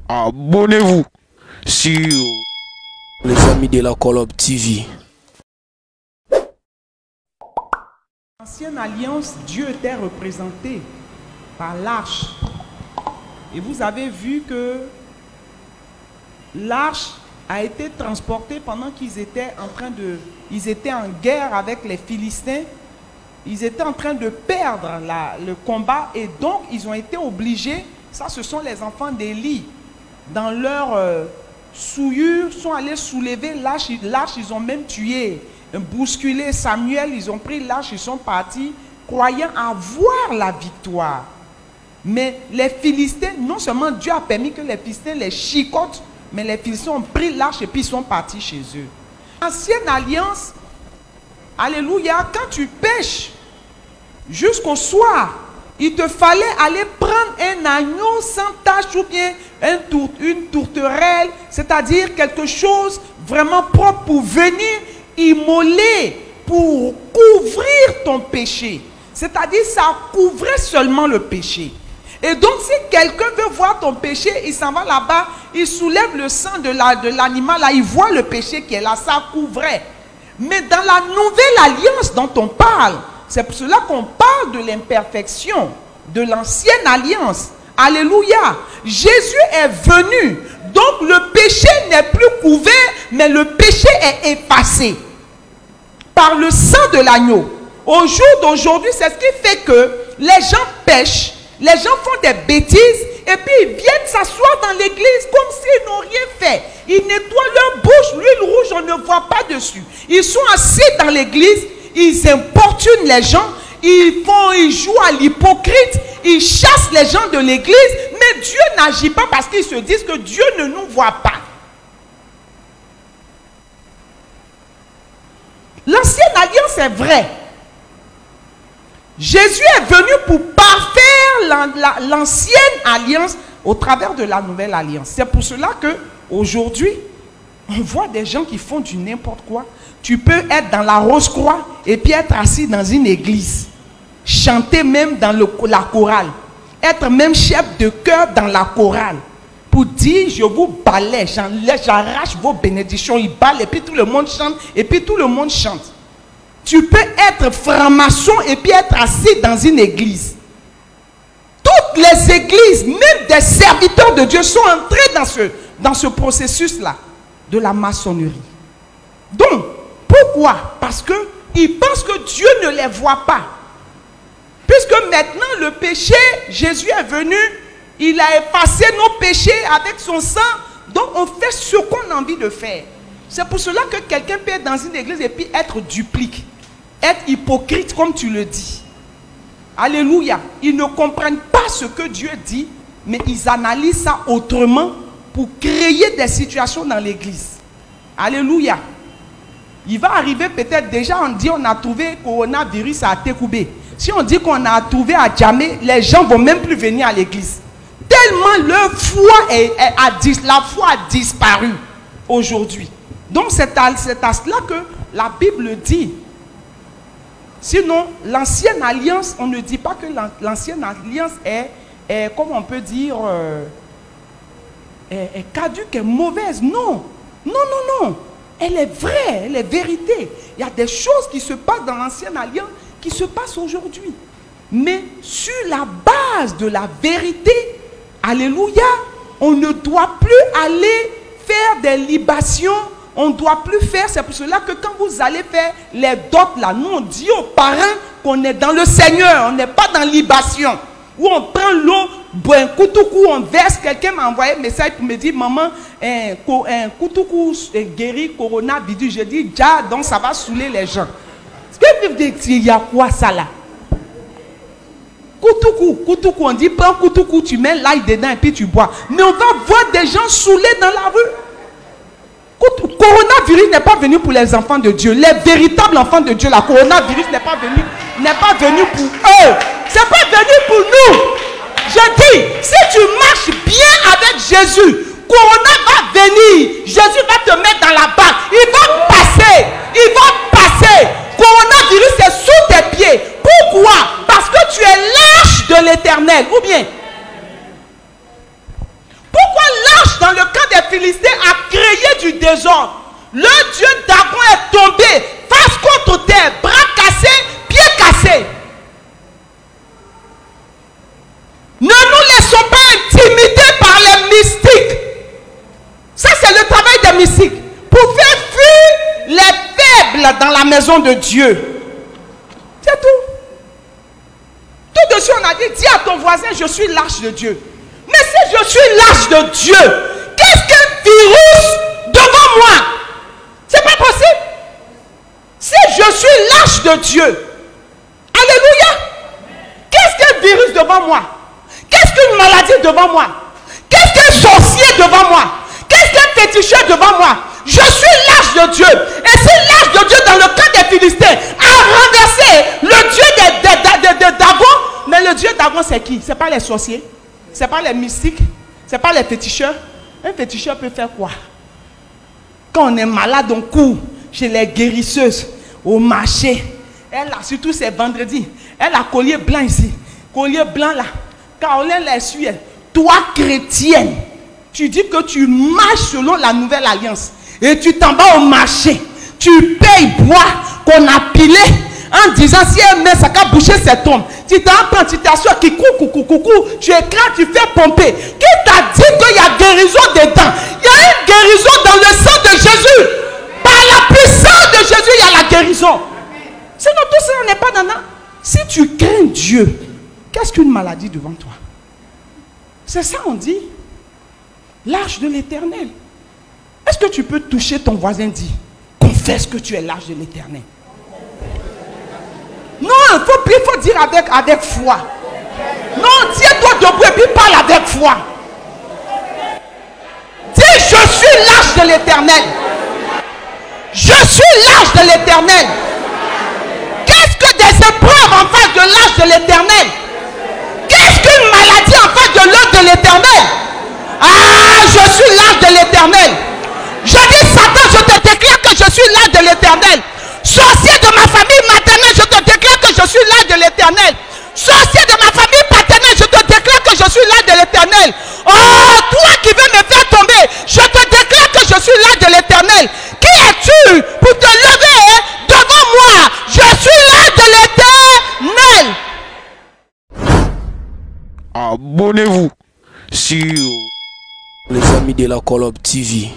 abonnez-vous sur les amis de la Colombe TV. Ancienne alliance, Dieu était représenté par l'arche. Et vous avez vu que l'arche a été transportée pendant qu'ils étaient ils étaient en guerre avec les Philistins. Ils étaient en train de perdre le combat et donc ils ont été obligés, ça ce sont les enfants d'Élie, dans leur souillure, sont allés soulever l'arche, ils ont même tué, bousculé Samuel, ils ont pris l'arche, ils sont partis, croyant avoir la victoire. Mais les Philistins, non seulement Dieu a permis que les Philistins les chicotent, mais les Philistins ont pris l'arche et puis ils sont partis chez eux. Ancienne alliance, alléluia, quand tu pêches, jusqu'au soir, il te fallait aller prendre un agneau sans tache ou bien une tourterelle, c'est-à-dire quelque chose vraiment propre pour venir immoler, pour couvrir ton péché. C'est-à-dire ça couvrait seulement le péché. Et donc si quelqu'un veut voir ton péché, il s'en va là-bas, il soulève le sang de l'animal, là, il voit le péché qui est là, ça couvrait. Mais dans la nouvelle alliance dont on parle, c'est pour cela qu'on parle de l'imperfection, de l'ancienne alliance. Alléluia. Jésus est venu. Donc le péché n'est plus couvert, mais le péché est effacé par le sang de l'agneau. Au jour d'aujourd'hui, c'est ce qui fait que les gens pêchent, les gens font des bêtises, et puis ils viennent s'asseoir dans l'église comme s'ils n'ont rien fait. Ils nettoient leur bouche, l'huile rouge, on ne voit pas dessus. Ils sont assis dans l'église, ils importunent les gens, ils jouent à l'hypocrite, ils chassent les gens de l'église, mais Dieu n'agit pas parce qu'ils se disent que Dieu ne nous voit pas. L'ancienne alliance est vraie. Jésus est venu pour parfaire l'ancienne alliance au travers de la nouvelle alliance. C'est pour cela que aujourd'hui, on voit des gens qui font du n'importe quoi. Tu peux être dans la Rose-Croix et puis être assis dans une église. Chanter même dans la chorale. Être même chef de chœur dans la chorale. Pour dire, je vous balaie, j'arrache vos bénédictions, il balle et puis tout le monde chante et puis tout le monde chante. Tu peux être franc-maçon et puis être assis dans une église. Toutes les églises, même des serviteurs de Dieu, sont entrés dans ce processus-là de la maçonnerie. Donc, pourquoi? Parce qu'ils pensent que Dieu ne les voit pas. Puisque maintenant le péché, Jésus est venu, il a effacé nos péchés avec son sang, donc on fait ce qu'on a envie de faire. C'est pour cela que quelqu'un peut être dans une église et puis être duplique, être hypocrite comme tu le dis. Alléluia. Ils ne comprennent pas ce que Dieu dit, mais ils analysent ça autrement pour créer des situations dans l'église. Alléluia. Il va arriver peut-être déjà, on dit on a trouvé coronavirus à Tekoubé. Si on dit qu'on a trouvé à Djamé, les gens ne vont même plus venir à l'église. Tellement leur foi la foi a disparu aujourd'hui. Donc c'est à cela que la Bible dit. Sinon, l'ancienne alliance, on ne dit pas que l'ancienne alliance est, comme on peut dire, est caduque, est mauvaise. Non, non, non, non. Elle est vraie, elle est vérité. Il y a des choses qui se passent dans l'ancienne alliance qui se passent aujourd'hui. Mais sur la base de la vérité, alléluia, on ne doit plus aller faire des libations. On ne doit plus faire, c'est pour cela que quand vous allez faire les dots là, nous on dit aux parents qu'on est dans le Seigneur, on n'est pas dans libation. Où on prend l'eau, un koutoukou, on verse. Quelqu'un m'a envoyé un message pour me dire, maman, un koutoukou guéri coronavirus. Je dis, déjà, donc ça va saouler les gens. Ce que veut dire, il y a quoi ça là? Koutoukou, on dit, prends koutoukou, tu mets l'ail dedans et puis tu bois. Mais on va voir des gens saoulés dans la rue. Coronavirus n'est pas venu pour les enfants de Dieu. Les véritables enfants de Dieu, la coronavirus n'est pas venu pour eux. C'est pas venu pour nous. Je dis, si tu marches bien avec Jésus, Corona va venir. Jésus va te mettre dans la barque. Il va passer. Il va passer. Coronavirus est sous tes pieds. Pourquoi? Parce que tu es l'arche de l'Éternel. Ou bien? Pourquoi l'arche des Philistins a créé du désordre. Le dieu Dagon est tombé, face contre terre, bras cassés, pieds cassés. Ne nous laissons pas intimider par les mystiques. Ça, c'est le travail des mystiques. Pour faire fuir les faibles dans la maison de Dieu. C'est tout. Tout de suite, on a dit, dis à ton voisin, je suis l'arche de Dieu. Mais si je suis l'arche de Dieu, qu'est-ce qu'un virus devant moi? C'est pas possible. Si je suis l'arche de Dieu, alléluia, qu'est-ce qu'un virus devant moi? Qu'est-ce qu'une maladie devant moi? Qu'est-ce qu'un sorcier devant moi? Qu'est-ce qu'un féticheur devant moi? Je suis l'arche de Dieu. Et si l'arche de Dieu dans le camp des Philistins a renversé le Dieu de Dagon, mais le Dieu Dagon c'est qui? C'est pas les sorciers, c'est pas les mystiques, c'est pas les féticheurs. Un féticheur peut faire quoi? Quand on est malade, on court chez les guérisseuses, au marché. Elle a, surtout c'est vendredi, elle a collier blanc ici, collier blanc là. Caroline l'essuie. Toi chrétienne, tu dis que tu marches selon la nouvelle alliance et tu t'en vas au marché, tu payes bois qu'on a pilé en disant si elle met ça qu'à boucher cette tombe. Tu t'en prends, tu t'assois, qui coucou, tu écrases, tu fais pomper. Qui t'a dit qu'il y a guérison dedans? Il y a une guérison dans le sang de Jésus. Par la puissance de Jésus, il y a la guérison. Sinon tout ça, on n'est pas dedans. Si tu crains Dieu, qu'est-ce qu'une maladie devant toi? C'est ça on dit. L'arche de l'Éternel. Est-ce que tu peux toucher ton voisin? Dit, confesse que tu es l'arche de l'Éternel. Non, il faut dire avec foi. Non, tiens-toi debout et puis parle avec foi. Dis, je suis l'arche de l'Éternel. Je suis l'arche de l'Éternel. Qu'est-ce que des épreuves en face de l'arche de l'Éternel? Qu'est-ce qu'une maladie en face de l'œuvre de l'Éternel? Ah, je suis l'arche de l'Éternel. Je dis, Satan, je te déclare que je suis l'arche de l'Éternel. Sorcier de ma famille maternelle, je te déclare que je suis l'arche de l'Éternel. Sorcier de ma famille paternelle, je te déclare que je suis l'arche de l'Éternel. Oh, toi qui veux me faire tomber, je te déclare que je suis l'arche de l'Éternel. Qui es-tu pour te lever devant moi? Je suis l'arche de l'Éternel. Abonnez-vous sur Les amis de la Colob TV.